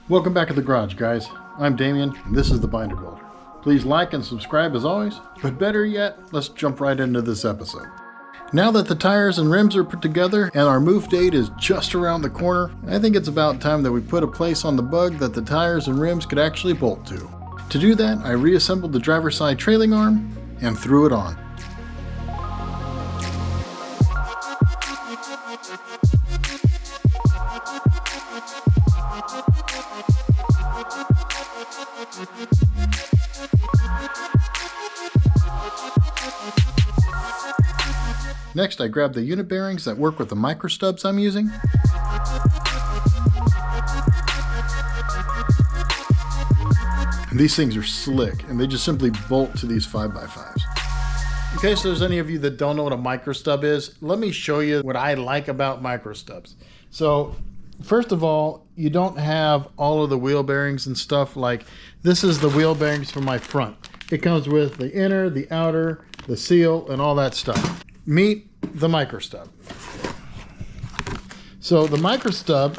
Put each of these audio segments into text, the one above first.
Welcome back to the garage, guys. I'm Damien, and this is the Binder Builder. Please like and subscribe as always, but better yet, let's jump right into this episode. Now that the tires and rims are put together and our move date is just around the corner, I think it's about time that we put a place on the bug that the tires and rims could actually bolt to. To do that, I reassembled the driver's side trailing arm and threw it on. Next, I grabbed the unit bearings that work with the micro stubs I'm using. And these things are slick, and they just simply bolt to these 5x5s. In case there's any of you that don't know what a micro stub is, let me show you what I like about micro stubs. So, first of all, you don't have all of the wheel bearings and stuff. Like, this is the wheel bearings for my front. It comes with the inner, the outer, the seal, and all that stuff. Meet the micro stub. So the micro stub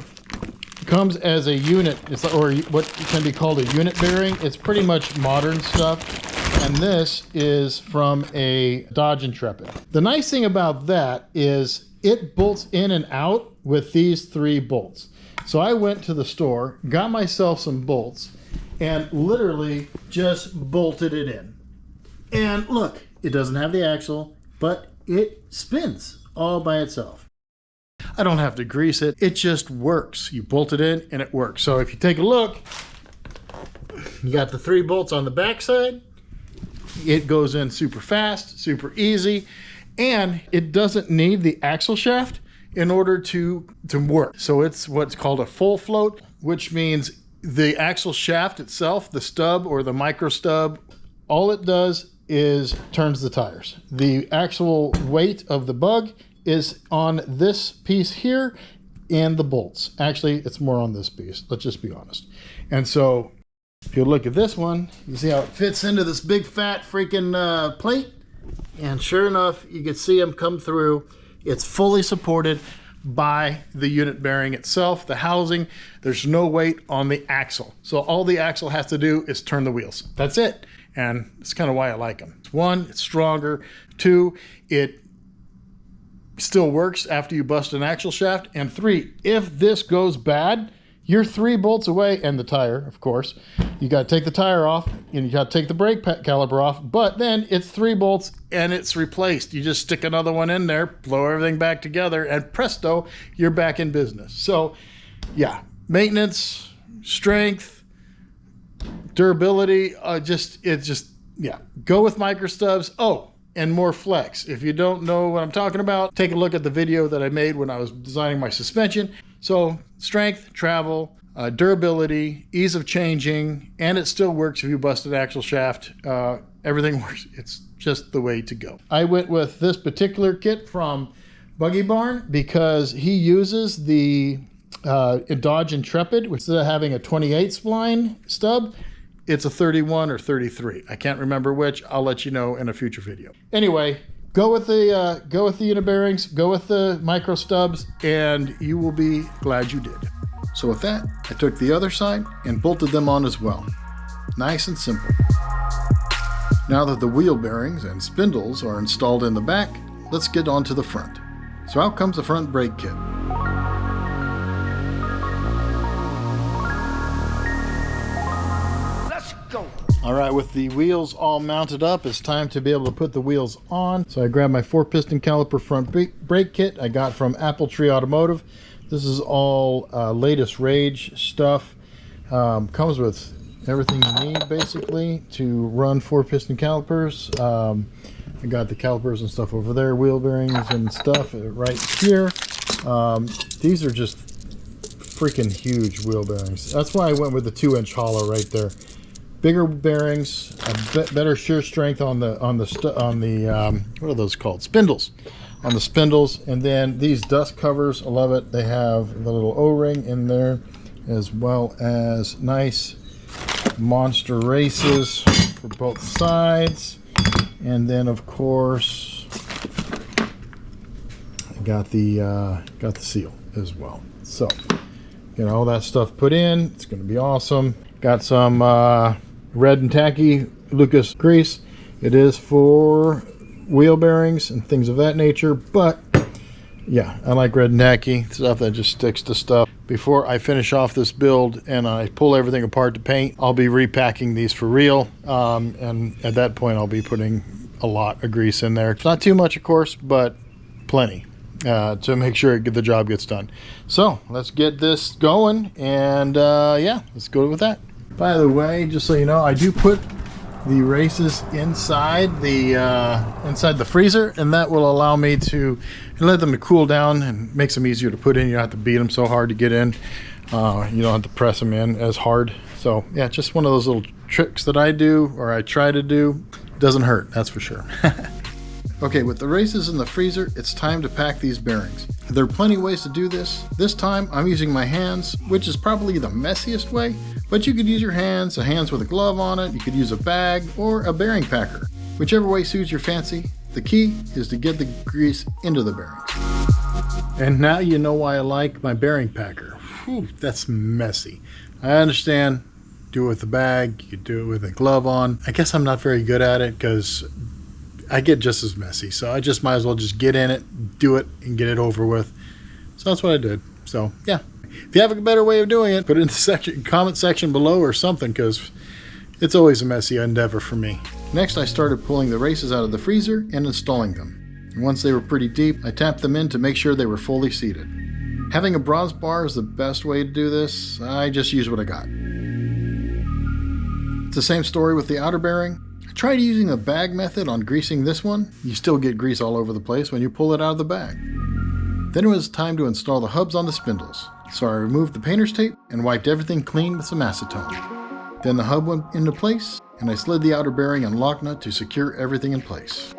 comes as a unit, or what can be called a unit bearing. It's pretty much modern stuff, and this is from a Dodge Intrepid. The nice thing about that is it bolts in and out with these 3 bolts. So I went to the store, got myself some bolts, and literally just bolted it in. And look, it doesn't have the axle, but it spins all by itself. I don't have to grease it. It just works. You bolt it in and it works. So if you take a look, you got the 3 bolts on the back side. It goes in super fast, super easy, and it doesn't need the axle shaft in order to work. So it's what's called a full float, which means the axle shaft itself, the stub or the micro stub, all it does is turns the tires. The actual weight of the bug is on this piece here and the bolts. Actually, it's more on this piece, let's just be honest. And so if you look at this one, you see how it fits into this big fat freaking plate, and sure enough, you can see them come through. It's fully supported by the unit bearing itself, the housing. There's no weight on the axle, so all the axle has to do is turn the wheels. That's it. And it's kind of why I like them. 1, it's stronger. 2, it still works after you bust an axle shaft. And 3, if this goes bad, you're 3 bolts away, and the tire, of course. You got to take the tire off, and you got to take the brake caliper off, but then it's 3 bolts, and it's replaced. You just stick another one in there, blow everything back together, and presto, you're back in business. So, yeah, maintenance, strength, durability, yeah, go with micro stubs. Oh, and more flex. If you don't know what I'm talking about, take a look at the video that I made when I was designing my suspension. So strength, travel, durability, ease of changing, and it still works if you bust an axle shaft. Everything works. It's just the way to go. I went with this particular kit from Buggy Barn because he uses the Dodge Intrepid, which instead of having a 28 spline stub, it's a 31 or 33. I can't remember which. I'll let you know in a future video. Anyway, go with the unit bearings, go with the micro stubs, and you will be glad you did. So with that, I took the other side and bolted them on as well. Nice and simple. Now that the wheel bearings and spindles are installed in the back, let's get on to the front. So out comes the front brake kit. All right, with the wheels all mounted up, it's time to be able to put the wheels on. So I grabbed my 4-piston caliper front brake kit I got from Apple Tree Automotive. This is all latest rage stuff. Comes with everything you need basically to run 4-piston calipers. I got the calipers and stuff over there, wheel bearings and stuff right here. These are just freaking huge wheel bearings. That's why I went with the 2-inch hollow right there. Bigger bearings, better shear strength on the what are those called? Spindles. On the spindles, and then these dust covers, I love it. They have the little O-ring in there, as well as nice monster races for both sides, and then of course I got the seal as well. So get all that stuff put in. It's going to be awesome. Got some red and tacky Lucas grease. It is for wheel bearings and things of that nature, but yeah, I like red and tacky stuff that just sticks to stuff. Before I finish off this build and I pull everything apart to paint, I'll be repacking these for real, and at that point I'll be putting a lot of grease in there. It's not too much, of course, but plenty to make sure the job gets done. So let's get this going, and yeah, let's go with that. By the way, just so you know, I do put the races inside the freezer, and that will allow me to let them to cool down and makes them easier to put in. You don't have to beat them so hard to get in. You don't have to press them in as hard. So yeah, just one of those little tricks that I do, or I try to do. Doesn't hurt, that's for sure. Okay, with the races in the freezer, it's time to pack these bearings. There are plenty of ways to do this. This time I'm using my hands, which is probably the messiest way, but you could use your hands with a glove on it, you could use a bag or a bearing packer. Whichever way suits your fancy. The key is to get the grease into the bearings. And now you know why I like my bearing packer. Whew, that's messy. I understand, do it with a bag, you could do it with a glove on. I guess I'm not very good at it because I get just as messy, so I just might as well just get in it, do it, and get it over with. So that's what I did. So yeah, if you have a better way of doing it, put it in the comment section below or something, because it's always a messy endeavor for me. Next, I started pulling the races out of the freezer and installing them. And once they were pretty deep, I tapped them in to make sure they were fully seated. Having a bronze bar is the best way to do this. I just use what I got. It's the same story with the outer bearing. I tried using a bag method on greasing this one. You still get grease all over the place when you pull it out of the bag. Then it was time to install the hubs on the spindles. So I removed the painter's tape and wiped everything clean with some acetone. Then the hub went into place, and I slid the outer bearing and lock nut to secure everything in place.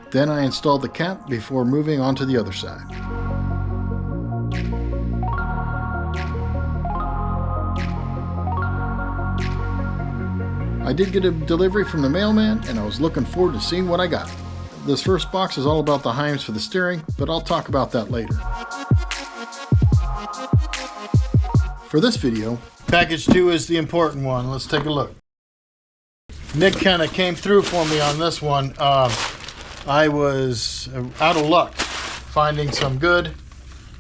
Then I installed the cap before moving on to the other side. I did get a delivery from the mailman, and I was looking forward to seeing what I got. This first box is all about the heims for the steering, but I'll talk about that later. For this video, package 2 is the important one. Let's take a look. Nick kind of came through for me on this one. I was out of luck finding some good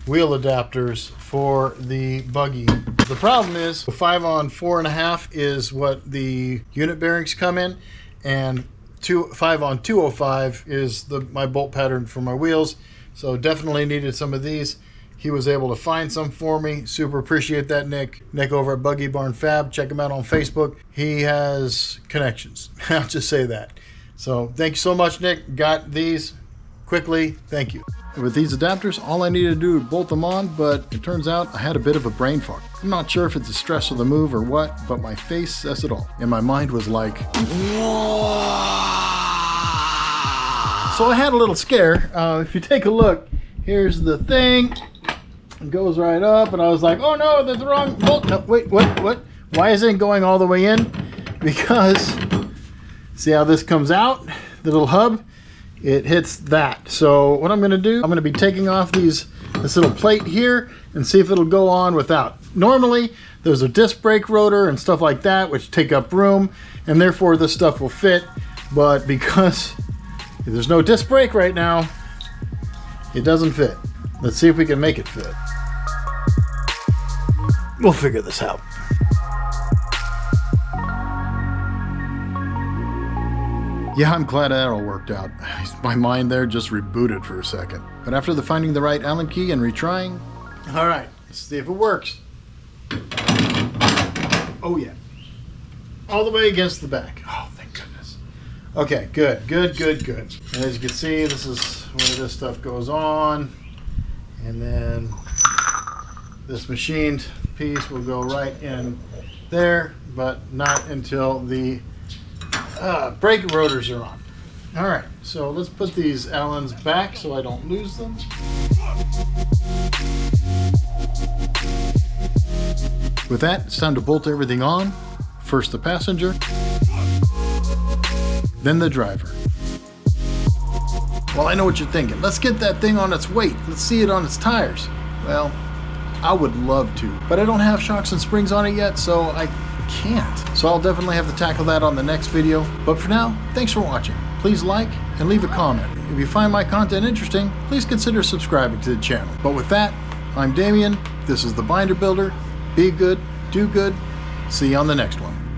wheel adapters for the buggy. The problem is 5 on 4.5 is what the unit bearings come in, and 5 on 205 is my bolt pattern for my wheels. So definitely needed some of these. He was able to find some for me. Super appreciate that, Nick. Nick over at Buggy Barn Fab. Check him out on Facebook. He has connections. I'll just say that. So thank you so much, Nick. Got these quickly. Thank you. With these adapters, all I needed to do was bolt them on, but it turns out I had a bit of a brain fart. I'm not sure if it's the stress of the move or what, but my face says it all. And my mind was like, whoa. So I had a little scare. If you take a look, here's the thing. It goes right up, and I was like, oh no, that's the wrong bolt. No, wait, what? Why isn't it going all the way in? Because, see how this comes out? The little hub, it hits that. So what I'm gonna do, I'm gonna be taking off this little plate here and see if it'll go on without. Normally, there's a disc brake rotor and stuff like that, which take up room, and therefore this stuff will fit. But because there's no disc brake right now, it doesn't fit. Let's see if we can make it fit. We'll figure this out. Yeah, I'm glad that all worked out. My mind there just rebooted for a second. But after finding the right Allen key and retrying, all right, let's see if it works. Oh yeah. All the way against the back. Oh, thank goodness. Okay, good. And as you can see, this is where this stuff goes on. And then this machined piece will go right in there, but not until the brake rotors are on. All right, so let's put these Allens back so I don't lose them. With that, it's time to bolt everything on. First the passenger, then the driver. Well, I know what you're thinking. Let's get that thing on its weight. Let's see it on its tires. Well, I would love to, but I don't have shocks and springs on it yet, so I can't. So I'll definitely have to tackle that on the next video. But for now, thanks for watching. Please like and leave a comment. If you find my content interesting, please consider subscribing to the channel. But with that, I'm Damien. This is the Binder Builder. Be good, do good. See you on the next one.